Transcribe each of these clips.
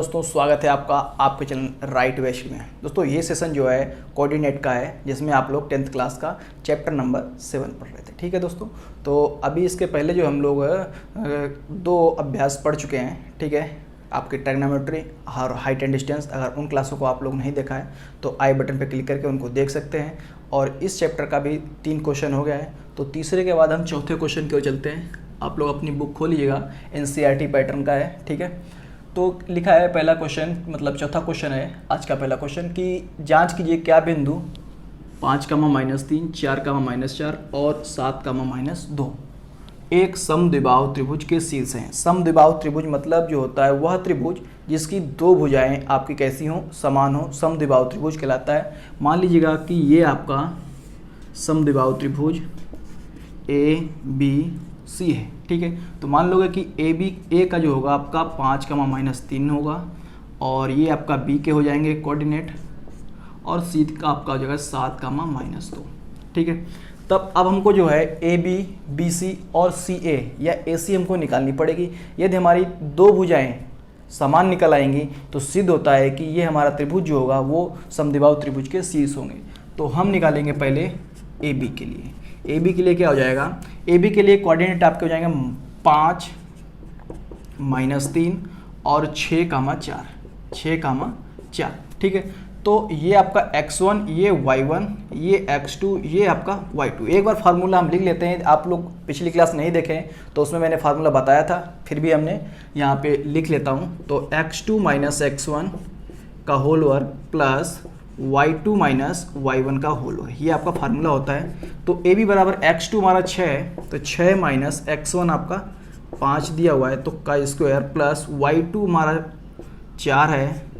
दोस्तों स्वागत है आपका आपके चैनल राइट वेश में। दोस्तों ये सेशन जो है कोऑर्डिनेट का है, जिसमें आप लोग 10th क्लास का चैप्टर नंबर 7 पढ़ रहे थे। ठीक है दोस्तों, तो अभी इसके पहले जो हम लोग 2 अभ्यास पढ़ चुके हैं। ठीक है, आपकी ट्रिग्नोमेट्री और हाइट एंड डिस्टेंस, अगर उन क्लासों को आप लोग नहीं देखा है तो आई बटन पर क्लिक करके उनको देख सकते हैं। और इस चैप्टर का भी 3 क्वेश्चन हो गया है, तो तीसरे के बाद हम चौथे क्वेश्चन की ओर चलते हैं। आप लोग अपनी बुक खोलिएगा, NCERT पैटर्न का है। ठीक है, तो लिखा है पहला क्वेश्चन, मतलब चौथा क्वेश्चन है आज का पहला क्वेश्चन कि जांच कीजिए क्या बिंदु 5, -3, 4, -4 और 7, -2 एक समद्विबाहु त्रिभुज के शीर्ष हैं। समद्विबाहु त्रिभुज मतलब जो होता है वह त्रिभुज जिसकी 2 भुजाएं आपकी कैसी हों, समान हो, समद्विबाहु त्रिभुज कहलाता है। मान लीजिएगा कि ये आपका समद्विबाहु त्रिभुज ABC है। ठीक है, तो मान लोगे कि ए का जो होगा आपका 5, -3 होगा, और ये आपका बी के हो जाएंगे कोऑर्डिनेट, और सी का आपका हो जाएगा 7, -2। ठीक है, तब अब हमको जो है AB, BC और CA या AC हमको निकालनी पड़ेगी। यदि हमारी 2 भुजाएं समान निकल आएंगी तो सिद्ध होता है कि ये हमारा त्रिभुज जो होगा वो समद्विबाहु त्रिभुज के शीर्ष होंगे। तो हम निकालेंगे पहले AB के लिए। AB के लिए क्या हो जाएगा, AB के लिए कोऑर्डिनेट आपके हो जाएंगे 5, -3 और 6, 4। ठीक है, तो ये आपका x1, ये y1, ये x2, ये आपका y2। एक बार फार्मूला हम लिख लेते हैं। आप लोग पिछली क्लास नहीं देखें तो उसमें मैंने फार्मूला बताया था, फिर भी हमने यहाँ पे लिख लेता हूँ। तो x2 - x1 का होल वर्ग प्लस y2 - y1 का होल वर्ग, ये आपका फार्मूला होता है। तो AB बराबर x2 हमारा 6 है, तो 6 - x1 आपका 5 दिया हुआ है, तो का स्क्वायर प्लस y2 हमारा 4 है,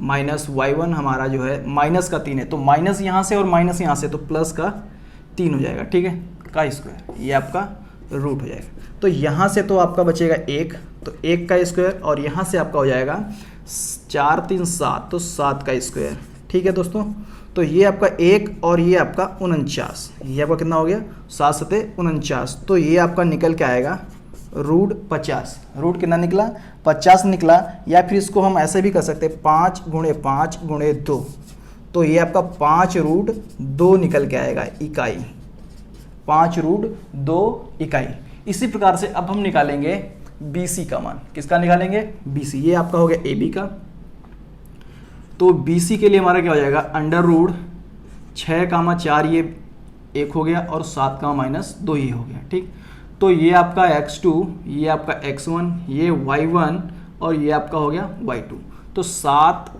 माइनस y1 हमारा जो है माइनस का 3 है, तो माइनस यहाँ से और माइनस यहाँ से, तो प्लस का 3 हो जाएगा। ठीक है, का स्क्वायर, ये आपका रूट हो जाएगा। तो यहाँ से तो आपका बचेगा 1, तो 1 का स्क्वायर, और यहाँ से आपका हो जाएगा 4, 3, 7, तो 7 का स्क्वायर। ठीक है दोस्तों, तो ये आपका 1 और ये आपका 49, ये आपका कितना हो गया 7, 7, 49। तो ये आपका निकल के आएगा रूट 50। रूट कितना निकला, 50 निकला। या फिर इसको हम ऐसे भी कर सकते हैं 5 × 5 × 2, तो ये आपका 5√2 निकल के आएगा इकाई, 5√2 इकाई। इसी प्रकार से अब हम निकालेंगे BC का मान। किसका निकालेंगे, BC। ये आपका हो गया AB का, तो BC के लिए हमारा क्या हो जाएगा √6, 4 ये 1 हो गया, और 7, -2 ये हो गया। ठीक, तो ये आपका x2, ये आपका x1, ये y1 और ये आपका हो गया y2। तो 7,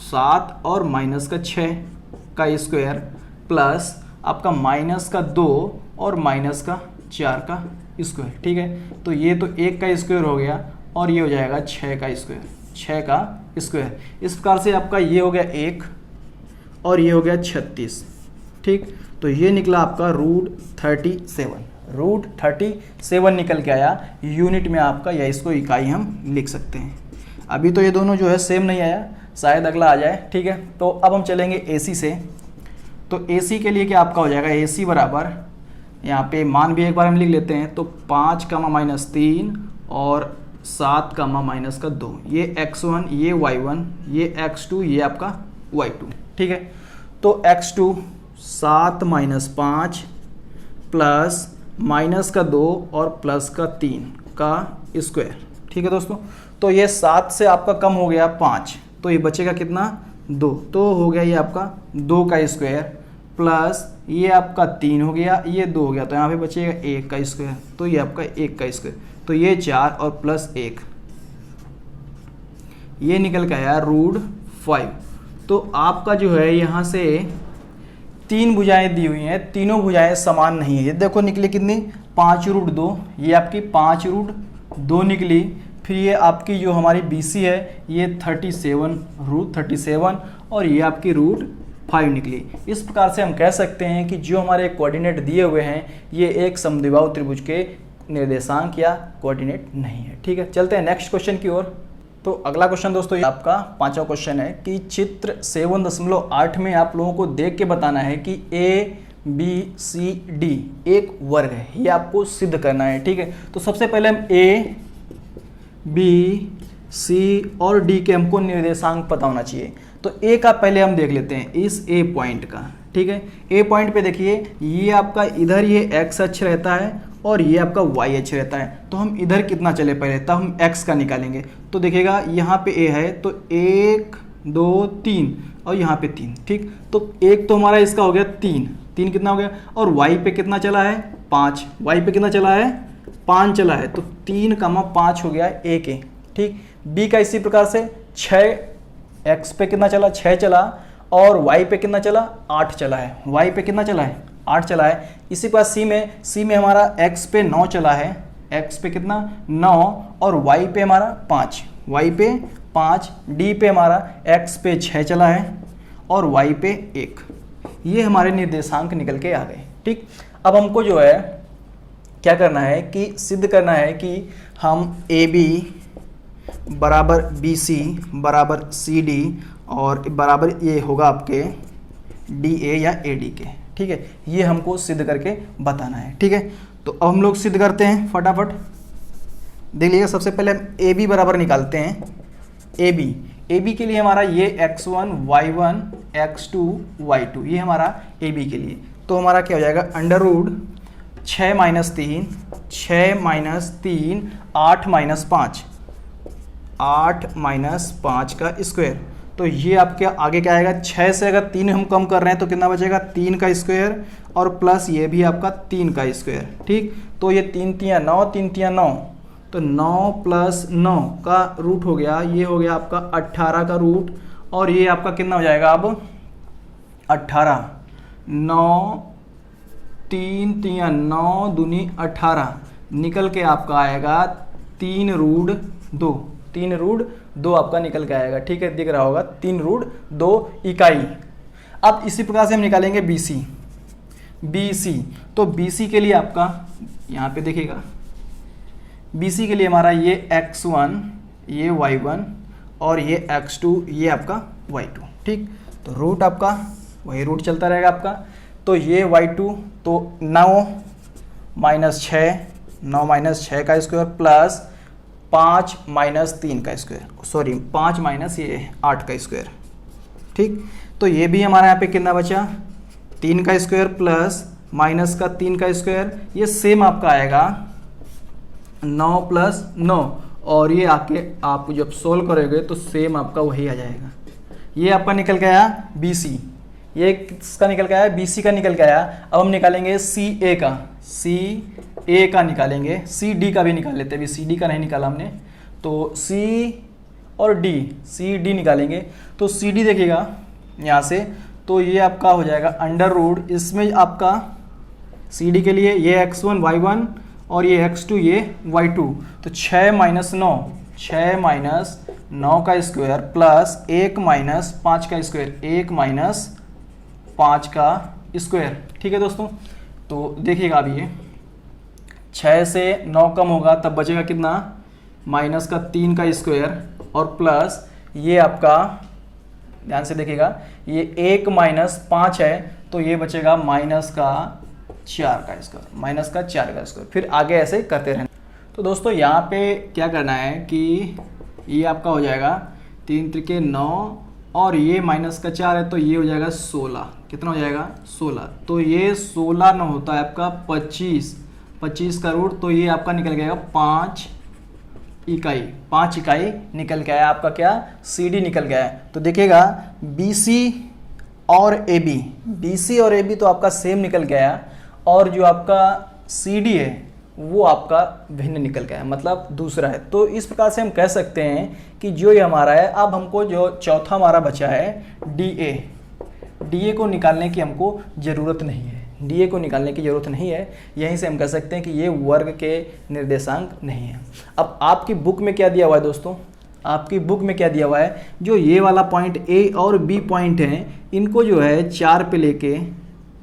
7 और माइनस का 6 का स्क्वायर प्लस आपका माइनस का 2 और माइनस का 4 का स्क्वायर। ठीक है, तो ये तो 1 का स्क्वायर हो गया, और ये हो जाएगा 6 का स्क्वायर, 6 का स्क्वायर। इस प्रकार से आपका ये हो गया 1 और ये हो गया 36। ठीक, तो ये निकला आपका √37 निकल के आया यूनिट में आपका, या इसको इकाई हम लिख सकते हैं। अभी तो ये दोनों जो है सेम नहीं आया, शायद अगला आ जाए। ठीक है, तो अब हम चलेंगे AC से। तो AC के लिए क्या आपका हो जाएगा, AC बराबर, यहाँ पे मान भी एक बार हम लिख लेते हैं, तो 5, -3 और 7, -2, ये x1, ये y1, ये x2, ये आपका y2। ठीक है, तो x2 7 - 5 प्लस माइनस का 2 और प्लस का 3 का स्क्वायर। ठीक है दोस्तों, तो ये 7 से आपका कम हो गया 5, तो ये बचेगा कितना 2, तो हो गया ये आपका 2 का स्क्वायर प्लस ये आपका 3 हो गया, ये 2 हो गया, तो यहाँ पे बचेगा 1 का स्क्वायर, तो ये आपका 1 का स्क्वायर, तो ये 4 और प्लस 1, ये निकल के आया √5। तो आपका जो है यहाँ से 3 भुजाएं दी हुई हैं, तीनों भुजाएं समान नहीं है। ये देखो निकली कितनी 5√2, ये आपकी 5√2 निकली। फिर ये आपकी जो हमारी BC है ये 37, √37, और ये आपकी √5 निकली। इस प्रकार से हम कह सकते हैं कि जो हमारे कोऑर्डिनेट दिए हुए हैं ये एक समद्विबाहु त्रिभुज के निर्देशांक या कोऑर्डिनेट नहीं है। ठीक है, चलते हैं नेक्स्ट क्वेश्चन की ओर। तो अगला क्वेश्चन दोस्तों ये आपका 5वां क्वेश्चन है कि चित्र 7.8 में आप लोगों को देख के बताना है कि ABCD एक वर्ग है, ये आपको सिद्ध करना है। ठीक है, तो सबसे पहले हम A B सी और डी के हमको निर्देशांक पता होना चाहिए। तो ए का पहले हम देख लेते हैं, इस ए पॉइंट का, ठीक है। ए पॉइंट पे देखिए, ये आपका इधर ये एक्स अक्ष रहता है और ये आपका वाई अक्ष रहता है। तो हम इधर कितना चले पहले, तब हम एक्स का निकालेंगे। तो देखिएगा यहाँ पे ए है, तो 1 2 3 और यहाँ पे 3, ठीक। तो एक तो हमारा इसका हो गया 3 कितना हो गया, और वाई पे कितना चला है 5, वाई पे कितना चला है 5 चला है। तो 3,5 हो गया ए के, ठीक। बी का इसी प्रकार से 6, एक्स पे कितना चला 6 चला, और वाई पे कितना चला 8 चला है, वाई पे कितना चला है 8 चला है। इसी प्रकार सी में हमारा एक्स पे 9 चला है, एक्स पे कितना 9, और वाई पे हमारा 5, वाई पे 5, डी पे हमारा एक्स पे 6 चला है और वाई पे 1। ये हमारे निर्देशांक निकल के आ गए, ठीक। अब हमको जो है क्या करना है कि सिद्ध करना है कि हम ए बी बराबर बी सी बराबर सी डी और बराबर ये होगा आपके डी ए या ए डी के, ठीक है। ये हमको सिद्ध करके बताना है, ठीक है। तो अब हम लोग सिद्ध करते हैं फटाफट, देख लीजिएगा। सबसे पहले हम ए बी बराबर निकालते हैं। ए बी के लिए हमारा ये x1 y1 x2 y2 ये हमारा ए बी के लिए। तो हमारा क्या हो जाएगा, अंडर रूट 6 - 3 6 - 3 8 - 5 8 - 5 का स्क्वायर। तो ये आपके आगे क्या आएगा, 6 से अगर 3 हम कम कर रहे हैं तो कितना बचेगा 3 का स्क्वायर, और प्लस ये भी आपका 3 का स्क्वायर, ठीक। तो ये 3 × 3 = 9 3 × 9, तो 9 + 9 का रूट हो गया, ये हो गया आपका 18 का रूट, और ये आपका कितना हो जाएगा अब 18, 9 3 × 3 = 9 दूनी 18, निकल के आपका आएगा 3√2 आपका निकल के आएगा, ठीक है। दिख रहा होगा 3√2 इकाई। अब इसी प्रकार से हम निकालेंगे BC। तो BC के लिए आपका यहाँ पे देखिएगा, BC के लिए हमारा ये x1 ये y1 और ये x2 ये आपका y2, ठीक। तो रूट आपका वही रूट चलता रहेगा आपका। तो ये y2 तो 9 - 6 9 - 6 का स्क्वायर प्लस 5 - 3 का स्क्वायर, सॉरी 5 - ये 8 का स्क्वायर, ठीक। तो ये भी हमारा यहाँ पे कितना बचा 3 का स्क्वायर प्लस माइनस का 3 का स्क्वायर, ये सेम आपका आएगा 9 + 9, और ये आके आप जब सोल्व करोगे तो सेम आपका वही आ जाएगा। ये आपका निकल के आया BC, ये किसका निकल के आया BC का निकल के आया। अब हम निकालेंगे CA का निकालेंगे, CD का भी निकाल लेते हैं, अभी CD का नहीं निकाला हमने। तो C और D, CD निकालेंगे। तो CD देखिएगा यहाँ से, तो ये आपका हो जाएगा अंडर रूट, इसमें आपका CD के लिए ये x1 y1 और ये x2 ये y2, तो 6 - 9 का स्क्वायर प्लस 1 - 5 का स्क्वायर, 1 - 5 का स्क्वायर, ठीक है दोस्तों। तो देखिएगा अभी ये 6 से 9 कम होगा तब बचेगा कितना माइनस का 3 का स्क्वायर, और प्लस ये आपका ध्यान से देखिएगा ये 1 - 5 है, तो ये बचेगा माइनस का 4 का स्क्वायर, फिर आगे ऐसे करते रहना। तो दोस्तों यहाँ पे क्या करना है कि ये आपका हो जाएगा 3 × 3 = 9, और ये माइनस का 4 है तो ये हो जाएगा 16, कितना हो जाएगा 16। तो ये 16 न होता है आपका 25 का रूट, तो ये आपका निकल गया 5 इकाई निकल के आया आपका, क्या CD निकल गया है। तो देखिएगा BC और AB तो आपका सेम निकल गया, और जो आपका CD है वो आपका भिन्न निकल गया है, मतलब दूसरा है। तो इस प्रकार से हम कह सकते हैं कि जो ये हमारा है, अब हमको जो चौथा हमारा बचा है DA को निकालने की हमको ज़रूरत नहीं है, यहीं से हम कह सकते हैं कि ये वर्ग के निर्देशांक नहीं है। अब आपकी बुक में क्या दिया हुआ है दोस्तों, आपकी बुक में क्या दिया हुआ है, जो ये वाला पॉइंट A और B पॉइंट हैं, इनको जो है 4 पे लेके,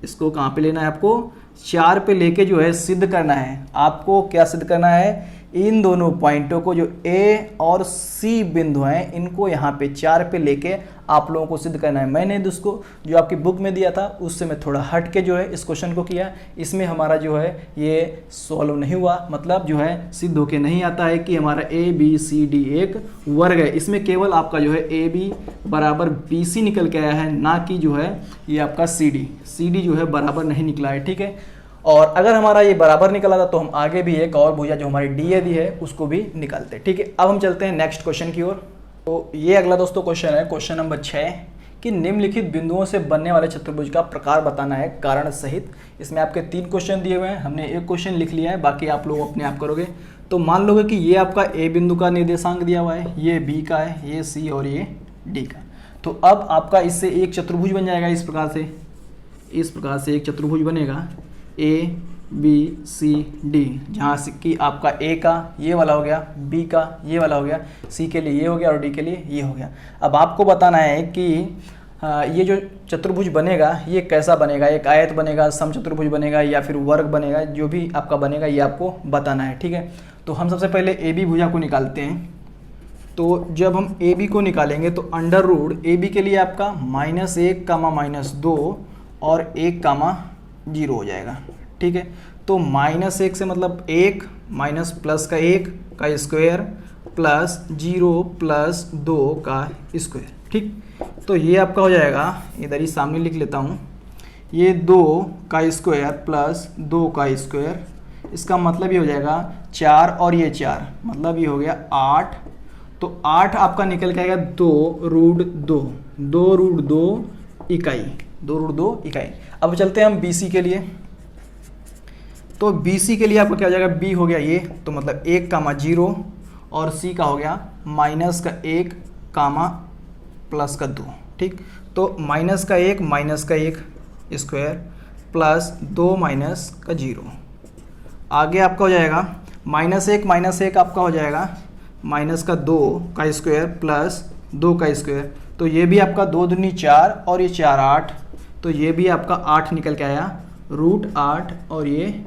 इसको कहाँ पे लेना है आपको 4 पे लेके जो है सिद्ध करना है। आपको क्या सिद्ध करना है इन दोनों पॉइंटों को जो ए और सी बिंदु हैं इनको यहाँ पे 4 पे लेके आप लोगों को सिद्ध करना है। मैंने उसको जो आपकी बुक में दिया था उससे मैं थोड़ा हट के जो है इस क्वेश्चन को किया। इसमें हमारा जो है ये सॉल्व नहीं हुआ, मतलब जो है सिद्ध होके नहीं आता है कि हमारा ए बी सी डी एक वर्ग है। इसमें केवल आपका जो है ए बी बराबर बी सी निकल के आया है, ना कि जो है ये आपका सी डी जो है बराबर नहीं निकला है। ठीक है, और अगर हमारा ये बराबर निकला था तो हम आगे भी एक और भुजा जो हमारी डी ए दी है उसको भी निकालते हैं। ठीक है, अब हम चलते हैं नेक्स्ट क्वेश्चन की ओर। तो ये अगला दोस्तों क्वेश्चन है, क्वेश्चन नंबर 6 कि निम्नलिखित बिंदुओं से बनने वाले चतुर्भुज का प्रकार बताना है कारण सहित। इसमें आपके 3 क्वेश्चन दिए हुए हैं, हमने एक क्वेश्चन लिख लिया है, बाकी आप लोग अपने आप करोगे। तो मान लोगे कि ये आपका ए बिंदु का निर्देशांक दिया हुआ है, ये बी का है, ये सी और ये डी का। तो अब आपका इससे एक चतुर्भुज बन जाएगा इस प्रकार से एक चतुर्भुज बनेगा ए बी सी डी, जहाँ से कि आपका ए का ये वाला हो गया, बी का ये वाला हो गया, सी के लिए ये हो गया और डी के लिए ये हो गया। अब आपको बताना है कि ये जो चतुर्भुज बनेगा ये कैसा बनेगा, एक आयत बनेगा, समचतुर्भुज बनेगा या फिर वर्ग बनेगा, जो भी आपका बनेगा ये आपको बताना है। ठीक है, तो हम सबसे पहले ए बी भुजा को निकालते हैं। तो जब हम ए बी को निकालेंगे तो अंडर रूट ए बी के लिए आपका -1 -2 और 1 0 हो जाएगा। ठीक है, तो -1 से मतलब 1 माइनस प्लस का 1 का स्क्वायर प्लस 0 प्लस 2 का स्क्वायर। ठीक, तो ये आपका हो जाएगा, इधर ही सामने लिख लेता हूँ, ये 2 का स्क्वायर प्लस 2 का स्क्वायर, इसका मतलब ये हो जाएगा 4 और ये 4, मतलब ये हो गया 8। तो 8 आपका निकल के आएगा 2 रूट 2 इकाई। अब चलते हैं हम BC के लिए। तो BC के लिए आपका क्या हो जाएगा, B हो गया ये, तो मतलब 1, 0 और C का हो गया -1 प्लस का 2। ठीक, तो -1 स्क्वायर प्लस 2 -0। आगे आपका हो जाएगा -1 आपका हो जाएगा -2 का स्क्वायर प्लस 2 का स्क्वायर। तो ये भी आपका 2 दूनी 4 और ये 4 8, तो ये भी आपका 8 निकल के आया, √8, और ये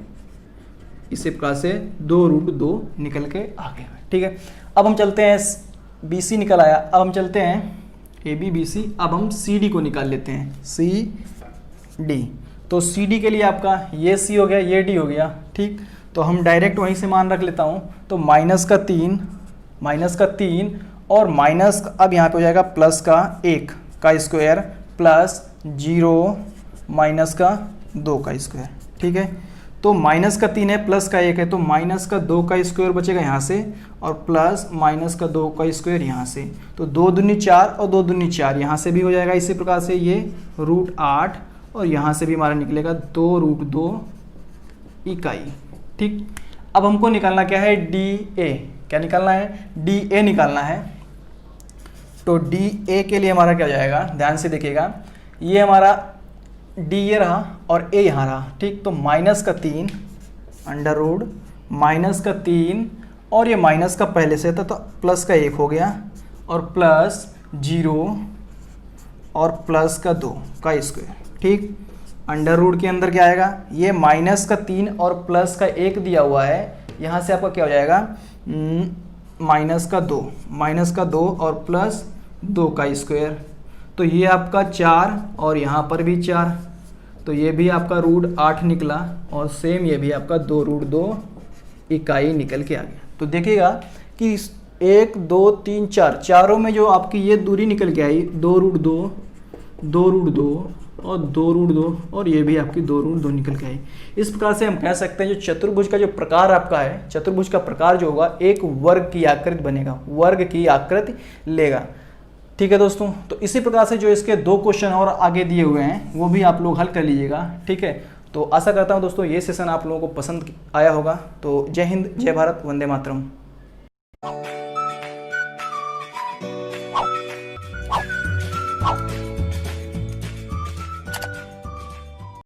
इसी प्रकार से 2 निकल के आ गया। ठीक है, अब हम चलते हैं, BC निकल आया, अब हम चलते हैं AB BC। अब हम CD को निकाल लेते हैं, CD। तो CD के लिए आपका ये C हो गया, ये D हो गया। ठीक, तो हम डायरेक्ट वहीं से मान रख लेता हूँ, तो -3 और माइनस, अब यहाँ पे हो जाएगा प्लस का 1 का स्क्वायर प्लस 0 -2 का स्क्वायर। ठीक है, तो -3 है, प्लस का 1 है, तो -2 का स्क्वायर बचेगा यहाँ से और प्लस -2 का स्क्वायर यहाँ से। तो 2 दूनी 4 और 2 दूनी 4 यहाँ से भी हो जाएगा। इसी प्रकार से ये √8 और यहाँ से भी हमारा निकलेगा 2 इकाई। ठीक, अब हमको निकालना क्या है, DA। क्या निकालना है, DA निकालना है। तो DA के लिए हमारा क्या हो जाएगा, ध्यान से देखिएगा, ये हमारा D ये रहा और A यहाँ रहा। ठीक, तो -3 अंडर रूट -3 और ये माइनस का पहले से था तो प्लस का 1 हो गया और प्लस 0 और प्लस का 2 का स्क्वायर। ठीक, अंडर रूट के अंदर क्या आएगा, ये -3 और प्लस का 1 दिया हुआ है, यहाँ से आपका क्या हो जाएगा, -2 और प्लस 2 का स्क्वायर। तो ये आपका 4 और यहाँ पर भी 4, तो ये भी आपका √8 निकला और सेम ये भी आपका 2 इकाई निकल के आ गया। तो देखिएगा कि 1 2 3 4 चारों में जो आपकी ये दूरी निकल के आई 2 √2 और 2 और ये भी आपकी 2 निकल के आई। इस प्रकार से हम कह सकते हैं जो चतुर्भुज का जो प्रकार आपका है, चतुर्भुज का प्रकार जो होगा एक वर्ग की आकृति बनेगा, वर्ग की आकृति लेगा। ठीक है दोस्तों, तो इसी प्रकार से जो इसके 2 क्वेश्चन और आगे दिए हुए हैं वो भी आप लोग हल कर लीजिएगा। ठीक है, तो आशा करता हूँ दोस्तों ये सेशन आप लोगों को पसंद आया होगा। तो जय हिंद, जय भारत, वंदे मातरम।